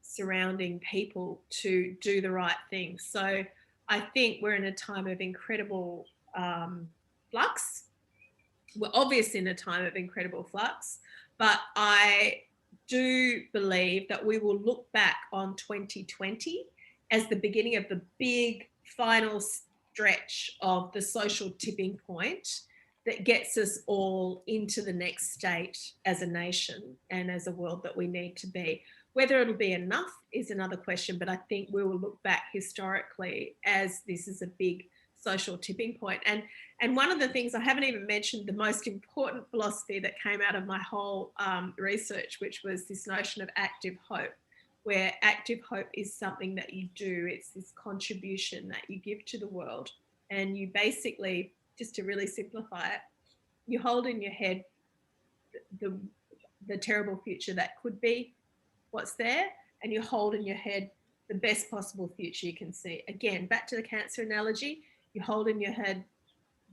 surrounding people to do the right thing. So I think we're in a time of incredible flux. We're obviously in a time of incredible flux, but I do believe that we will look back on 2020 as the beginning of the big final stretch of the social tipping point that gets us all into the next state as a nation and as a world that we need to be. Whether it'll be enough is another question, but I think we will look back historically as this is a big social tipping point. And one of the things I haven't even mentioned, the most important philosophy that came out of my whole research, which was this notion of active hope, where active hope is something that you do. It's this contribution that you give to the world. And you basically, just to really simplify it, you hold in your head the terrible future that could be what's there, and you hold in your head the best possible future you can see. Again, back to the cancer analogy, you hold in your head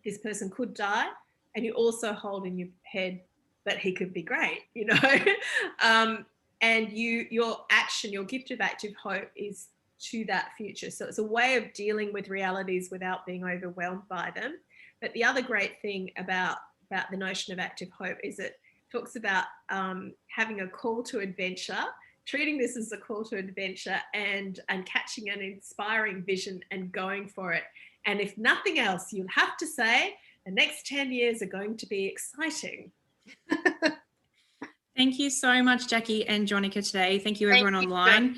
this person could die, and you also hold in your head that he could be great, you know. And your action, your gift of active hope is to that future. So it's a way of dealing with realities without being overwhelmed by them. But the other great thing about the notion of active hope is it talks about having a call to adventure, treating this as a call to adventure, and catching an inspiring vision and going for it. And if nothing else, you'll have to say the next 10 years are going to be exciting. Thank you so much, Jackie and Jonica today. Thank you, everyone online.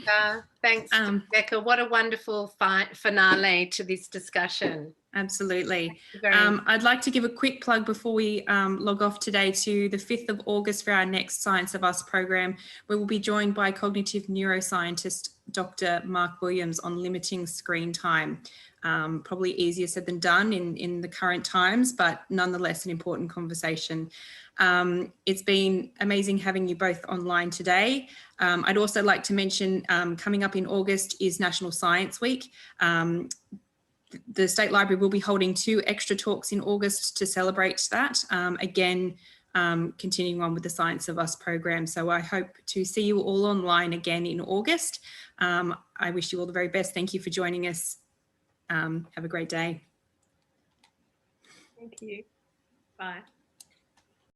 Thanks, Becca. What a wonderful finale to this discussion. Absolutely. I'd like to give a quick plug before we log off today to the 5th of August for our next Science of Us program, where we'll be joined by cognitive neuroscientist Dr. Mark Williams on limiting screen time. Probably easier said than done in the current times, but nonetheless an important conversation. It's been amazing having you both online today. I'd also like to mention coming up in August is National Science Week. The State Library will be holding 2 extra talks in August to celebrate that. Again, continuing on with the Science of Us program. So I hope to see you all online again in August. I wish you all the very best. Thank you for joining us. Have a great day. Thank you. Bye.